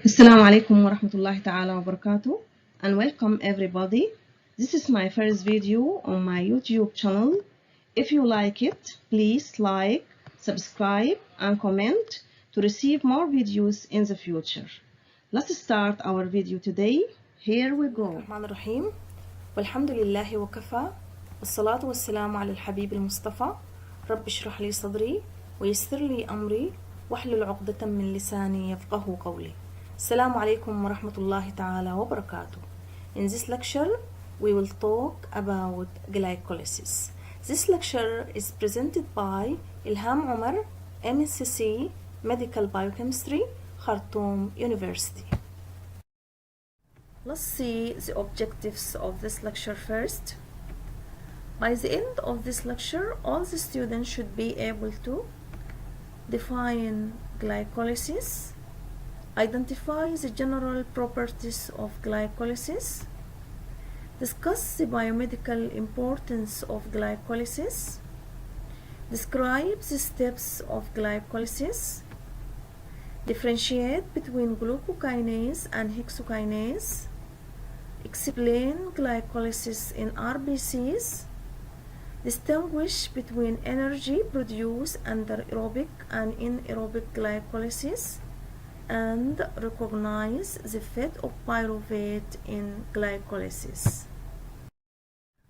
Assalamu alaikum wa rahmatullahi ta'ala wa barakatuh, and welcome everybody. This is my first video on my YouTube channel. If you like it, please like, subscribe and comment to receive more videos in the future. Let's start our video today. Here we go. الرحمن الرحيم والحمد لله وكفى والصلاة والسلام على الحبيب المصطفى رب اشرح لي صدري ويسر لي أمري واحلل عقدة من لساني يفقه قولي. السلام عليكم ورحمة الله تعالى وبركاته. In this lecture we will talk about glycolysis. This lecture is presented by Elham Omer, MSc Medical Biochemistry, Khartoum University. Let's see the objectives of this lecture first. By the end of this lecture, all the students should be able to define glycolysis, identify the general properties of glycolysis, discuss the biomedical importance of glycolysis, describe the steps of glycolysis, differentiate between glucokinase and hexokinase, explain glycolysis in RBCs, distinguish between energy produced under aerobic and anaerobic glycolysis, and recognize the effect of pyruvate in glycolysis.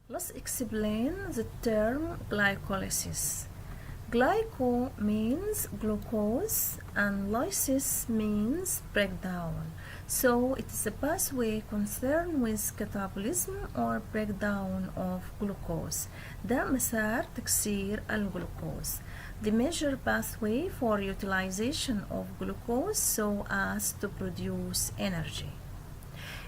Let's explain the term glycolysis. Glyco means glucose and lysis means breakdown. So it is a pathway concerned with catabolism or breakdown of glucose. ده مسار تكسير الجلوكوز. The major pathway for utilization of glucose so as to produce energy.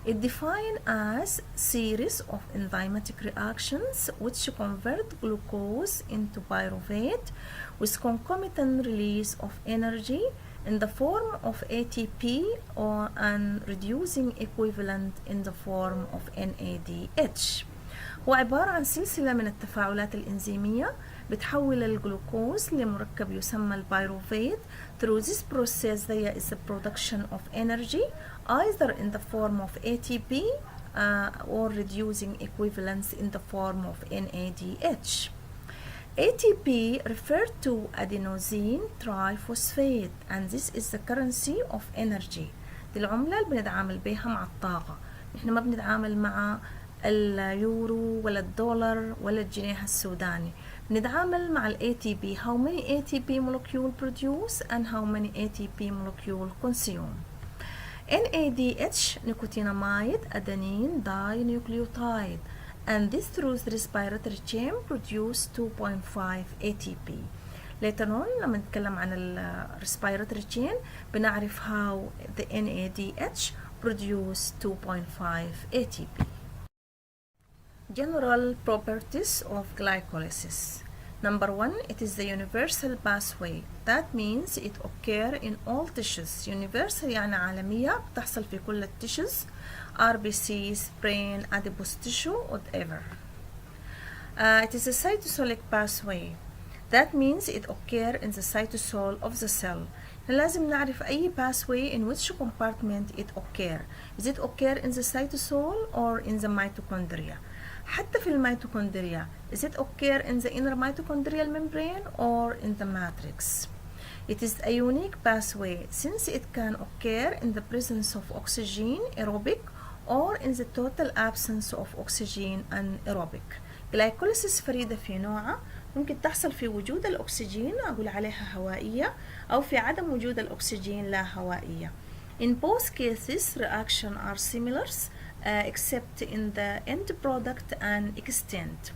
It defined as series of enzymatic reactions which convert glucose into pyruvate with concomitant release of energy in the form of ATP or an reducing equivalent in the form of NADH. هو عبارة عن سلسلة من التفاعلات الإنزيمية بتحول الجلوكوز لمركب يسمى البيروفيت. Through this process there is a production of energy either in the form of ATP or reducing equivalents in the form of NADH. ATP referred to adenosine triphosphate and this is the currency of energy. دي العملة اللي بنتعامل بيها مع الطاقة. نحن ما بنتعامل مع اليورو ولا الدولار ولا الجنيه السوداني. بنتعامل مع ال ATP. How many ATP molecule produce and how many ATP molecule consume. NADH nicotinamide adenine dinucleotide and this through the respiratory chain produce 2.5 ATP. Later on لما نتكلم عن ال respiratory chain بنعرف how the NADH produce 2.5 ATP. General properties of glycolysis. Number one, it is the universal pathway. That means it occurs in all tissues. Universal يعني عالمية بتحصل في كل التشوز. RBCs, brain, adipose tissue, whatever. It is a cytosolic pathway. That means it occurs in the cytosol of the cell. لازم نعرف أي pathway in which compartment it occurs. Is it occur in the cytosol or in the mitochondria? حتى في الميتوكوندريا is it occur in the inner mitochondrial membrane or in the matrix. It is a unique pathway since it can occur in the presence of oxygen aerobic or in the total absence of oxygen anaerobic. Glycolysis فريدة في نوعها ممكن تحصل في وجود الأكسجين أقول عليها هوائية أو في عدم وجود الأكسجين لا هوائية. In both cases reactions are similar except in the end product and extent.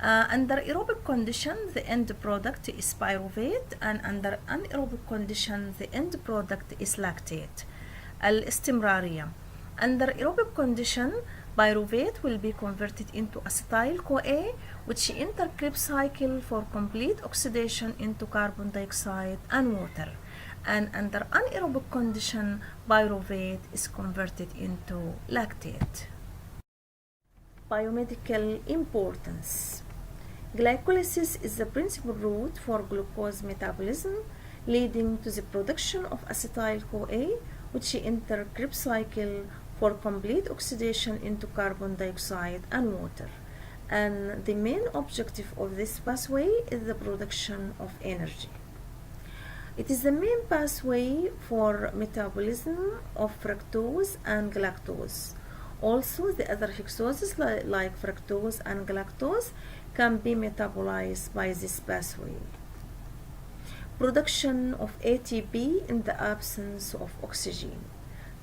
Under aerobic condition the end product is pyruvate and under anaerobic condition the end product is lactate. الاستمرارية. Under aerobic condition pyruvate will be converted into acetyl-CoA which enter Krebs cycle for complete oxidation into carbon dioxide and water. And under anaerobic condition pyruvate is converted into lactate. Biomedical importance. Glycolysis is the principal route for glucose metabolism leading to the production of acetyl-CoA which enter Krebs cycle for complete oxidation into carbon dioxide and water. And the main objective of this pathway is the production of energy. It is the main pathway for metabolism of fructose and galactose. Also, the other hexoses like fructose and galactose can be metabolized by this pathway. Production of ATP in the absence of oxygen.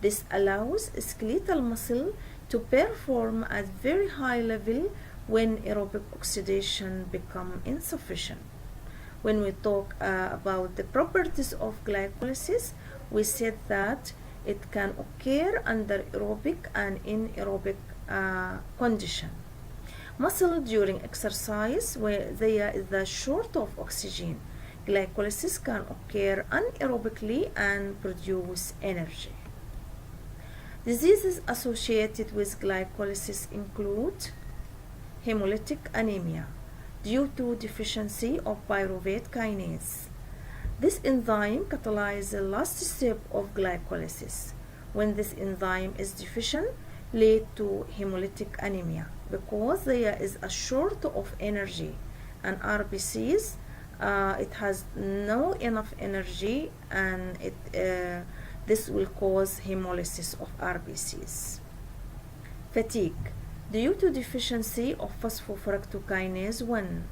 This allows skeletal muscle to perform at very high level when aerobic oxidation becomes insufficient. When we talk about the properties of glycolysis, we said that it can occur under aerobic and anaerobic condition. Muscle during exercise, where there is the short of oxygen, glycolysis can occur anaerobically and produce energy. Diseases associated with glycolysis include hemolytic anemia due to deficiency of pyruvate kinase. This enzyme catalyzes the last step of glycolysis. When this enzyme is deficient, lead to hemolytic anemia because there is a short of energy, and RBCs it has no enough energy, and this will cause hemolysis of RBCs. Fatigue due to deficiency of phosphofructokinase 1.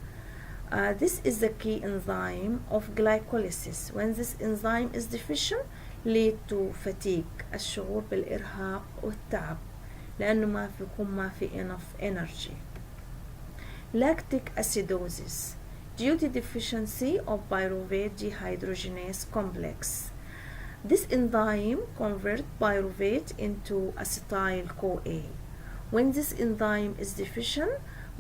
This is the key enzyme of glycolysis. When this enzyme is deficient, lead to fatigue, الشعور بالإرهاق والتعب لأنه ما في enough energy. Lactic acidosis due to deficiency of pyruvate dehydrogenase complex. This enzyme converts pyruvate into acetyl-CoA. When this enzyme is deficient,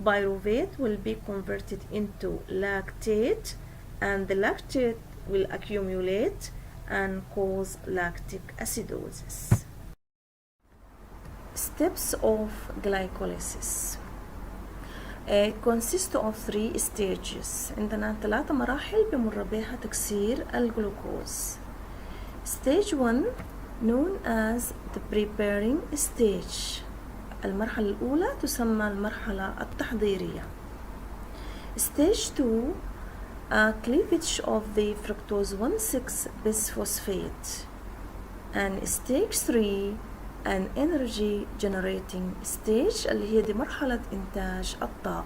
pyruvate will be converted into lactate, and the lactate will accumulate and cause lactic acidosis. Steps of glycolysis. It consists of 3 stages. عندنا 3 مراحل بمر بها تكسير الجلوكوز. Stage 1 known as the preparing stage. المرحلة الأولى تسمى المرحلة التحضيرية. Stage 2 cleavage of the fructose 1,6 bisphosphate. And stage 3 an energy generating stage اللي هي دي مرحلة إنتاج الطاقة.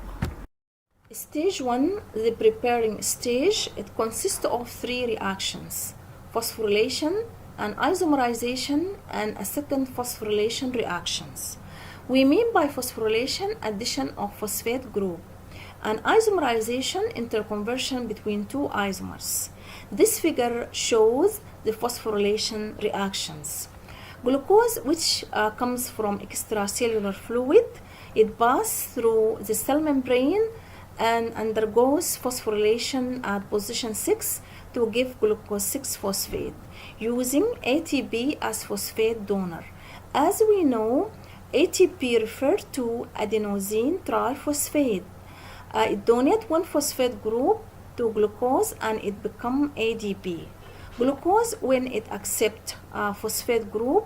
Stage 1 the preparing stage, it consists of 3 reactions: phosphorylation and isomerization and a second phosphorylation reactions. We mean by phosphorylation addition of phosphate group, and isomerization interconversion between 2 isomers. This figure shows the phosphorylation reactions. Glucose, which comes from extracellular fluid, it passes through the cell membrane and undergoes phosphorylation at position 6 to give glucose 6-phosphate using ATP as phosphate donor. As we know, ATP refers to adenosine triphosphate. It donates 1 phosphate group to glucose and it becomes ADP. Glucose, when it accepts phosphate group,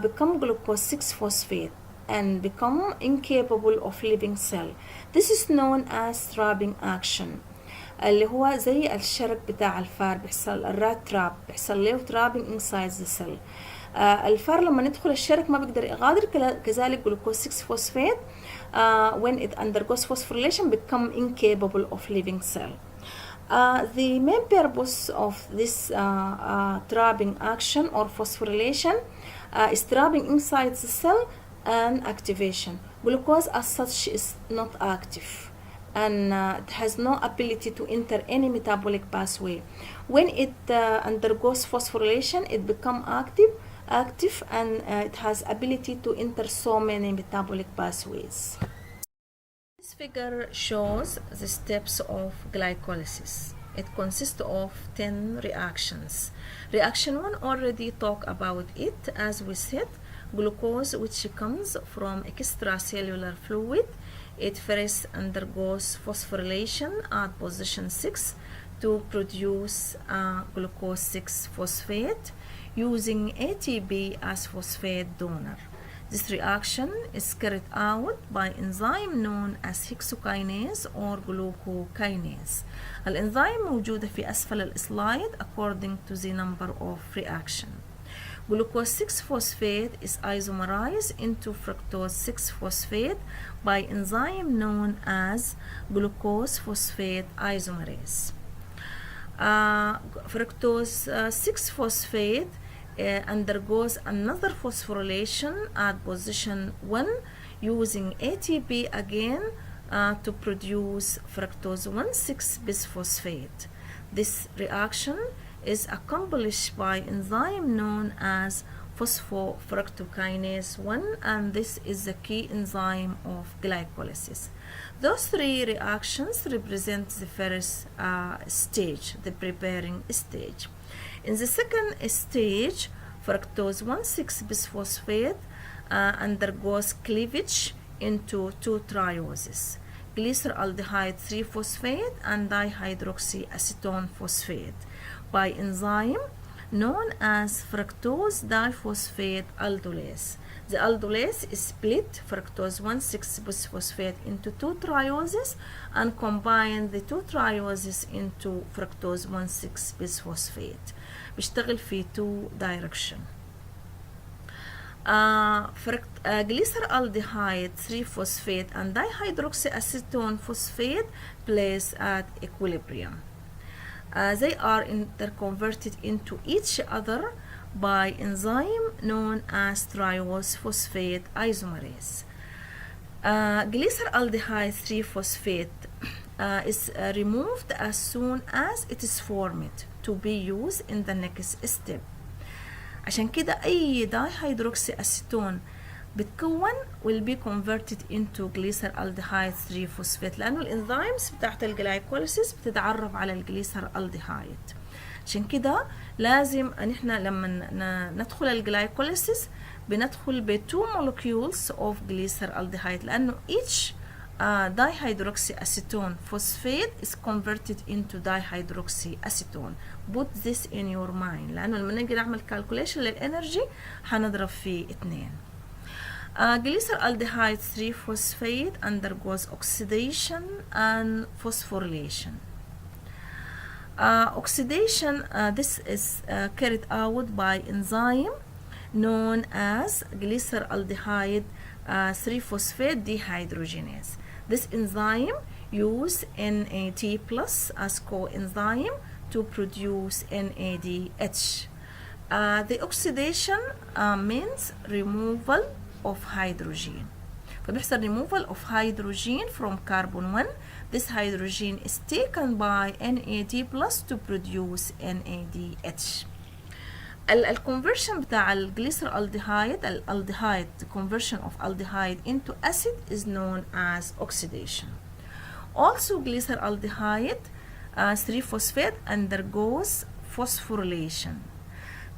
become glucose 6-phosphate and become incapable of living cell. This is known as trapping action. اللي هو زي الشرك بتاع الفار بيحصل الرات تراب بيحصل له trapping inside the cell. الفار لما ندخل الشرك ما بيقدر يغادر، كذلك glucose 6-phosphate when it undergoes phosphorylation become incapable of living cell. The main purpose of this trapping action or phosphorylation is trapping inside the cell and activation. Glucose as such is not active and it has no ability to enter any metabolic pathway. When it undergoes phosphorylation, it becomes active and it has ability to enter so many metabolic pathways. This figure shows the steps of glycolysis. It consists of 10 reactions. Reaction 1 already talked about it. As we said, glucose, which comes from extracellular fluid, it first undergoes phosphorylation at position 6 to produce glucose 6-phosphate using ATP as phosphate donor. This reaction is carried out by enzyme known as hexokinase or glucokinase. الإنزيم موجودة في أسفل السلايد according to the number of reaction. Glucose 6-phosphate is isomerized into fructose 6-phosphate by enzyme known as glucose phosphate isomerase. Fructose 6-phosphate undergoes another phosphorylation at position 1 using ATP again to produce fructose 1,6-bisphosphate. This reaction is accomplished by enzyme known as phosphofructokinase 1, and this is the key enzyme of glycolysis. Those three reactions represent the first stage, the preparing stage. In the second stage, fructose 1,6-bisphosphate undergoes cleavage into two trioses, glyceraldehyde 3-phosphate and dihydroxyacetone phosphate, by enzyme known as fructose diphosphate aldolase. The aldolase is split fructose 1,6-bisphosphate into two trioses and combine the two trioses into fructose 1,6-bisphosphate. بيشتغل في two direction. Glyceraldehyde 3-phosphate and dihydroxyacetone phosphate place at equilibrium. They are interconverted into each other by enzyme known as triose phosphate isomerase. Glyceraldehyde 3-phosphate is removed as soon as it is formed to be used in the next step. عشان كده أي dihydroxyacetone بتكون will be converted into glyceraldehyde 3-phosphate لأنه الانزيمز بتاعت الجلايكوليسيس بتتعرف على الجليسرالديهايد. عشان كده لازم نحن لما ندخل الجلايكوليسيس بندخل ب 2 molecules of glyceraldehyde لأنه each dihydroxyacetone phosphate is converted into dihydroxyacetone. Put this in your mind لأنه لما نيجي نعمل calculation للإنرجي هنضرب في 2. Glyceraldehyde 3-phosphate undergoes oxidation and phosphorylation. Oxidation, this is carried out by enzyme known as glyceraldehyde 3-phosphate dehydrogenase. This enzyme uses NAD+ as coenzyme to produce NADH. The oxidation means removal of hydrogen. فبيحصل removal of hydrogen from carbon 1. This hydrogen is taken by NAD+ to produce NADH. الconversion بتاع الجليسرالديهايد الالديهايد conversion of aldehyde into acid is known as oxidation. Also glyceraldehyde 3-phosphate undergoes phosphorylation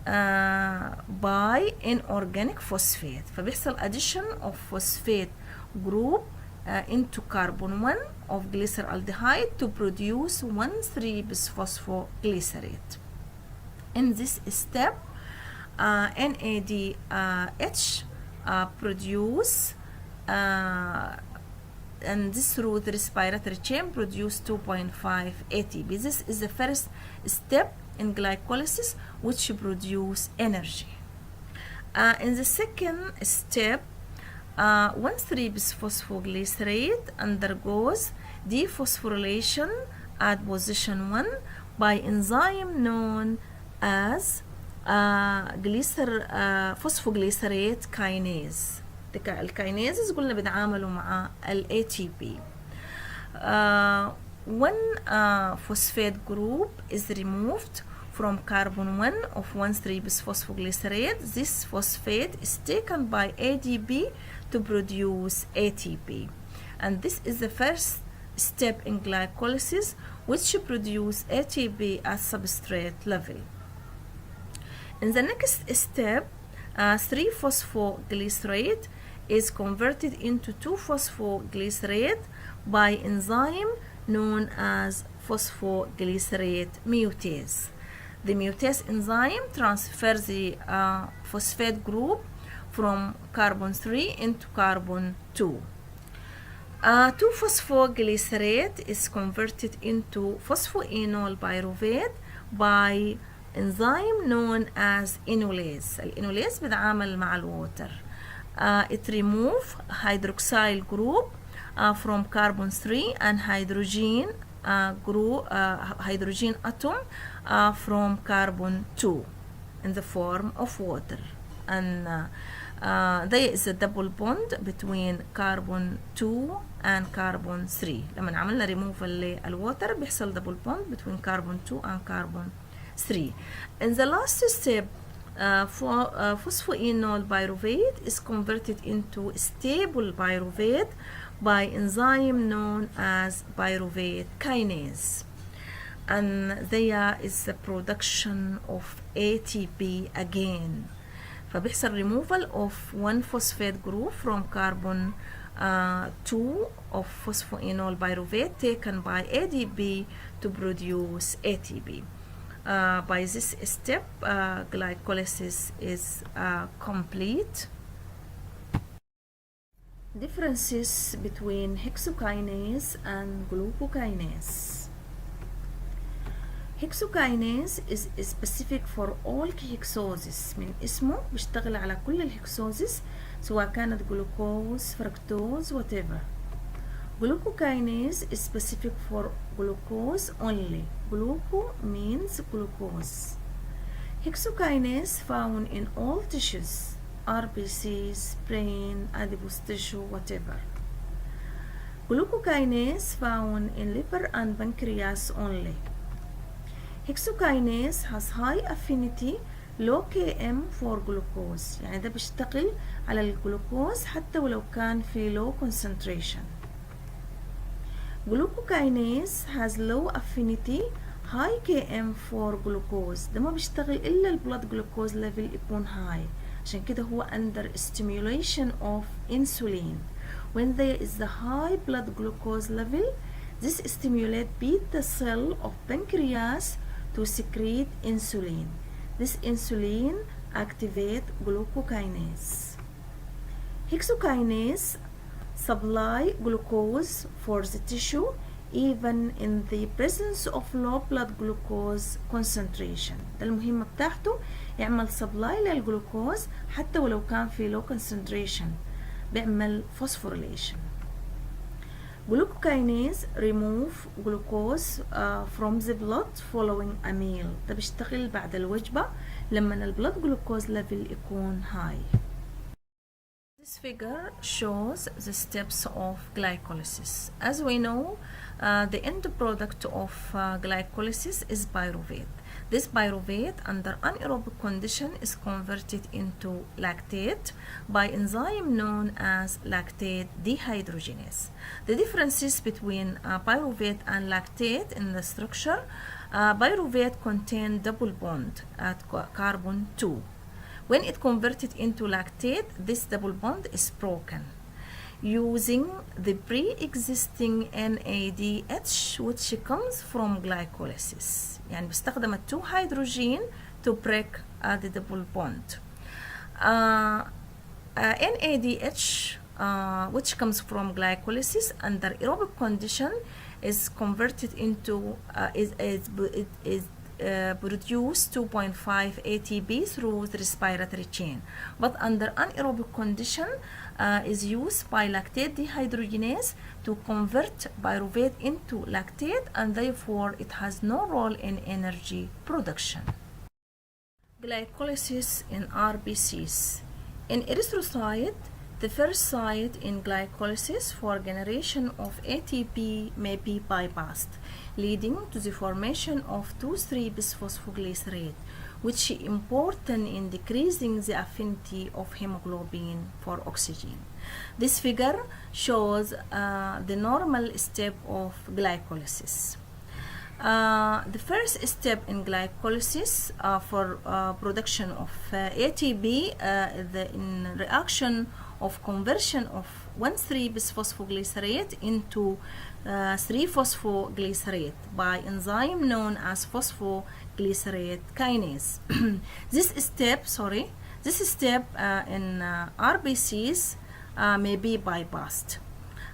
by inorganic phosphate. فبيحصل addition of phosphate group into carbon 1 of glyceraldehyde to produce 1,3-bisphosphoglycerate. In this step, NADH produce and this through the respiratory chain produce 2.5 ATP. This is the first step in glycolysis which produce energy. In the second step, 1,3-bisphosphoglycerate undergoes dephosphorylation at position 1 by enzyme known as phosphoglycerate kinase. الكاينيزز قلنا بيتعاملوا مع ال ATP. One phosphate group is removed from carbon 1 of 1,3-bisphosphoglycerate. This phosphate is taken by ADP to produce ATP. And this is the first step in glycolysis which produce ATP at substrate level. In the next step, 3-phosphoglycerate is converted into 2-phosphoglycerate by enzyme known as phosphoglycerate mutase. The mutase enzyme transfers the phosphate group from carbon 3 into carbon 2. 2-phosphoglycerate is converted into phosphoenol pyruvate by enzyme known as enolase. الانولase بيتعامل مع الووتر. It remove hydroxyl group from carbon 3 and hydrogen hydrogen atom from carbon 2 in the form of water. And there is a double bond between carbon 2 and carbon 3. لما عملنا removal للwater بيحصل double bond between carbon 2 and carbon 3. In the last step, phosphoenol pyruvate is converted into stable pyruvate by enzyme known as pyruvate kinase. And there is the production of ATP again. فبيحصل removal of one phosphate group from carbon 2 of phosphoenol pyruvate taken by ADP to produce ATP. By this step, glycolysis is complete. Differences between hexokinase and glucokinase. Hexokinase is specific for all hexoses. من اسمه بيشتغل على كل الهكسوزس سواء كانت جلوكوز فركتوز whatever. Glucokinase is specific for glucose only. Gluco means glucose. Hexokinase found in all tissues, RBCs, brain, adipose tissue, whatever. Glucokinase found in liver and pancreas only. Hexokinase has high affinity, low Km for glucose. يعني ده بيشتغل على الجلوكوز حتى ولو كان في low concentration. Glucokinase has low affinity, high Km for glucose. ده ما بيشتغل إلا البلد جلوكوز level يكون high. عشان كده هو under stimulation of insulin. When there is the high blood glucose level, this stimulates beta cell of pancreas to secrete insulin. This insulin activates glucokinase. Hexokinase supply glucose for the tissue even in the presence of low blood glucose concentration. ده المهمة بتاعته يعمل supply للجلوكوز حتى ولو كان في low concentration. بيعمل phosphorylation. Glucokinase remove glucose from the blood following a meal. ده بيشتغل بعد الوجبة لما البلد glucose level يكون high. This figure shows the steps of glycolysis. As we know, the end product of glycolysis is pyruvate. This pyruvate under anaerobic condition is converted into lactate by enzyme known as lactate dehydrogenase. The differences between pyruvate and lactate in the structure, pyruvate contain double bond at carbon 2. When it converted into lactate, this double bond is broken using the pre-existing NADH which comes from glycolysis. يعني بستخدم 2 hydrogen to break the double bond. NADH which comes from glycolysis under aerobic condition is converted into produce 2.5 ATP through the respiratory chain, but under anaerobic condition is used by lactate dehydrogenase to convert pyruvate into lactate, and therefore it has no role in energy production. Glycolysis in RBCs. In erythrocyte, the first site in glycolysis for generation of ATP may be bypassed, leading to the formation of 2,3-bisphosphoglycerate, which is important in decreasing the affinity of hemoglobin for oxygen. This figure shows the normal step of glycolysis. The first step in glycolysis for production of ATP, in reaction of conversion of 1,3-bisphosphoglycerate into 3-phosphoglycerate by enzyme known as phosphokinase. phosphoglycerate kinase. This step in RBCs may be bypassed.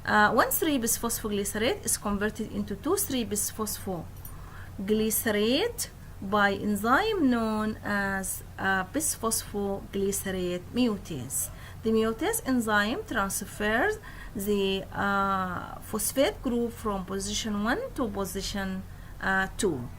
1,3-bisphosphoglycerate is converted into 2,3-bisphosphoglycerate by enzyme known as bisphosphoglycerate mutase. The mutase enzyme transfers the phosphate group from position 1 to position 2.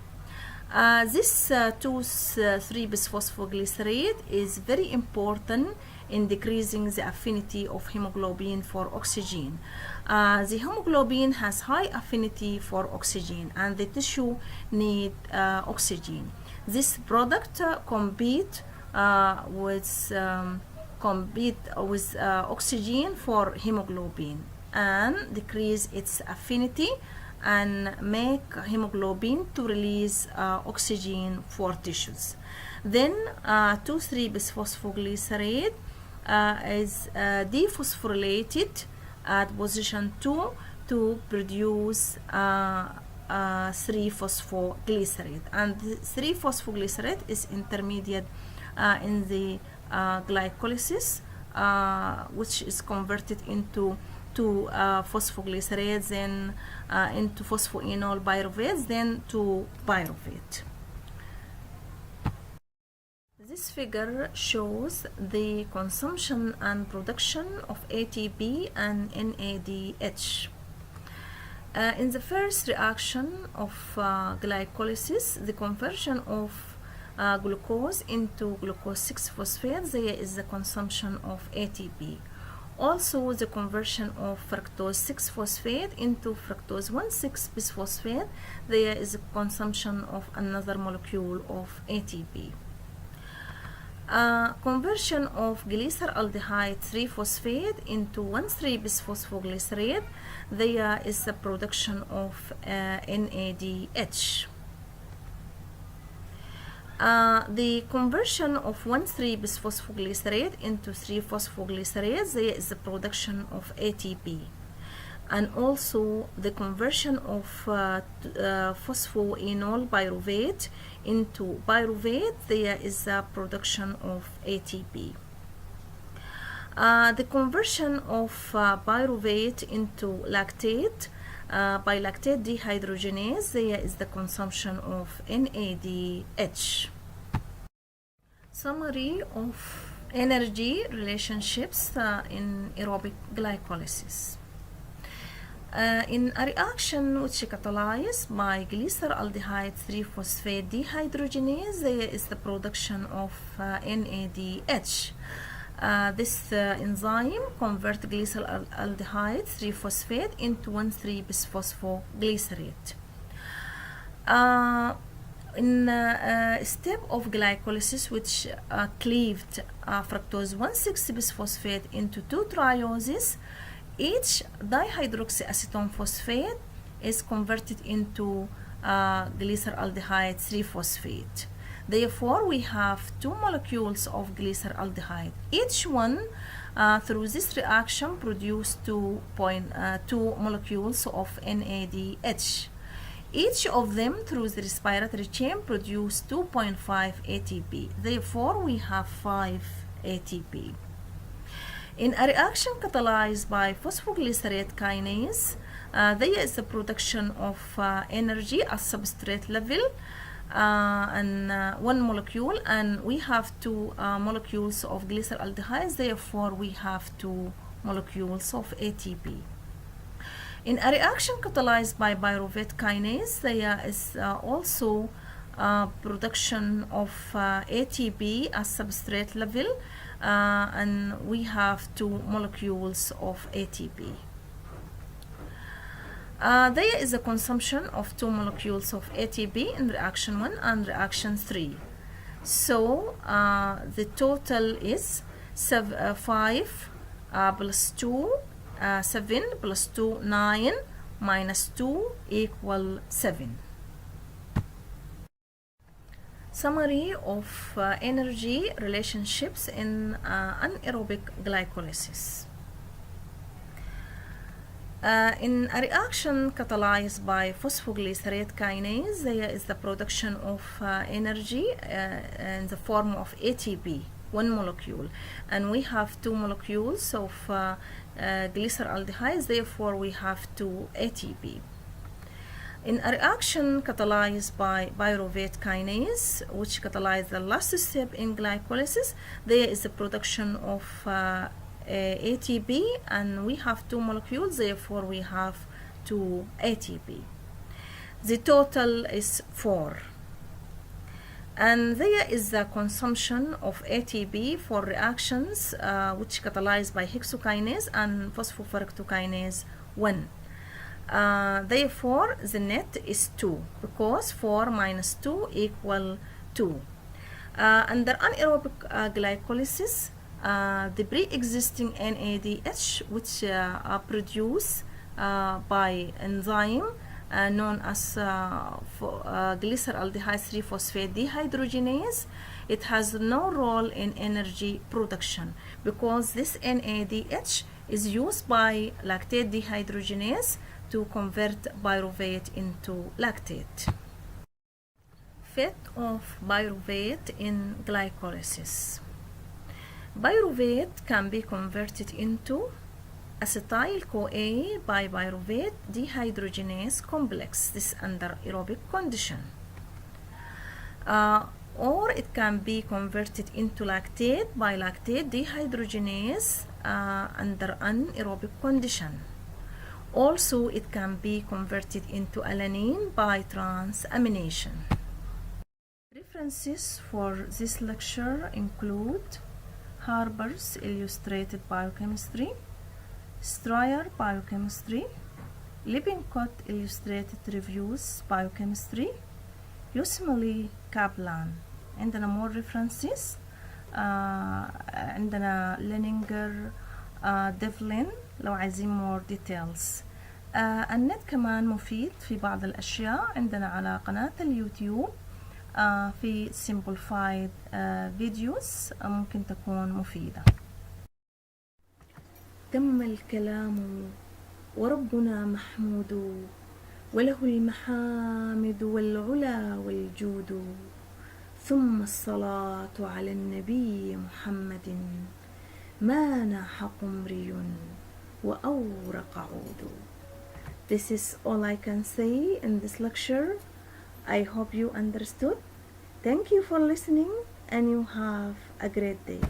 This 2,3-bisphosphoglycerate is very important in decreasing the affinity of hemoglobin for oxygen. The hemoglobin has high affinity for oxygen, and the tissue need oxygen. This product compete with oxygen for hemoglobin and decrease its affinity and make hemoglobin to release oxygen for tissues. Then 2,3-bisphosphoglycerate is dephosphorylated at position 2 to produce 3-phosphoglycerate, and 3-phosphoglycerate is intermediate in the glycolysis, which is converted into 2-phosphoglycerates, then into phosphoenol pyruvates, then to pyruvate. This figure shows the consumption and production of ATP and NADH. In the first reaction of glycolysis, the conversion of glucose into glucose 6-phosphate, there is the consumption of ATP. Also, the conversion of fructose 6-phosphate into fructose 1,6-bisphosphate, there is a consumption of another molecule of ATP. Conversion of glyceraldehyde 3-phosphate into 1,3-bisphosphoglycerate, there is the production of NADH. The conversion of 1,3-bisphosphoglycerate into 3-phosphoglycerate, there is the production of ATP. And also the conversion of phosphoenol pyruvate into pyruvate, there is a production of ATP. The conversion of pyruvate into lactate by lactate dehydrogenase, there is the consumption of NADH. Summary of energy relationships in aerobic glycolysis. In a reaction which is catalyzed by glyceraldehyde 3-phosphate dehydrogenase, there is the production of NADH. This enzyme converts glyceraldehyde 3-phosphate into 1,3-bisphosphoglycerate. In a step of glycolysis which cleaved fructose 1,6-bisphosphate into 2 trioses, each dihydroxyacetone phosphate is converted into glyceraldehyde 3-phosphate. Therefore, we have 2 molecules of glyceraldehyde. Each one through this reaction produce 2 molecules of NADH. Each of them through the respiratory chain produce 2.5 ATP. Therefore, we have 5 ATP. In a reaction catalyzed by phosphoglycerate kinase, there is the production of energy at substrate level and 1 molecule, and we have 2 molecules of glyceraldehyde. Therefore, we have 2 molecules of ATP. In a reaction catalyzed by pyruvate kinase, there is also production of ATP at substrate level, and we have 2 molecules of ATP. There is a consumption of 2 molecules of ATP in reaction 1 and reaction 3. So the total is 5 plus 2, 7 plus 2, 9 minus 2 equal 7. Summary of energy relationships in anaerobic glycolysis. In a reaction catalyzed by phosphoglycerate kinase, there is the production of energy in the form of ATP, one molecule, and we have two molecules of glyceraldehydes, therefore we have two ATP. In a reaction catalyzed by pyruvate kinase, which catalyzes the last step in glycolysis, there is the production of ATP, and we have two molecules, therefore we have two ATP. The total is 4. And there is the consumption of ATP for reactions which catalyzed by hexokinase and phosphofructokinase 1. Therefore the net is 2, because 4 minus 2 equal 2. Under anaerobic glycolysis, the pre-existing NADH, which are produced by enzyme known as glyceraldehyde 3-phosphate dehydrogenase, it has no role in energy production, because this NADH is used by lactate dehydrogenase to convert pyruvate into lactate. Fate of pyruvate in glycolysis. Pyruvate can be converted into acetyl-CoA by pyruvate dehydrogenase complex, this under aerobic condition. Or it can be converted into lactate by lactate dehydrogenase under anaerobic condition. Also, it can be converted into alanine by transamination. References for this lecture include Harper's Illustrated Biochemistry, Stryer Biochemistry, Lippincott Illustrated Reviews Biochemistry, Yosemite Kaplan. عندنا more references عندنا لينينجر ديفلين لو عايزين more details. النت كمان مفيد في بعض الأشياء، عندنا على قناة اليوتيوب في simplified videos ممكن تكون مفيدة. تم الكلام وربنا محمود، وله المحامد والعلا والجود، ثم الصلاة على النبي محمد، ما ناح قمري وأورق عود. This is all I can say in this lecture. I hope you understood. Thank you for listening, and you have a great day.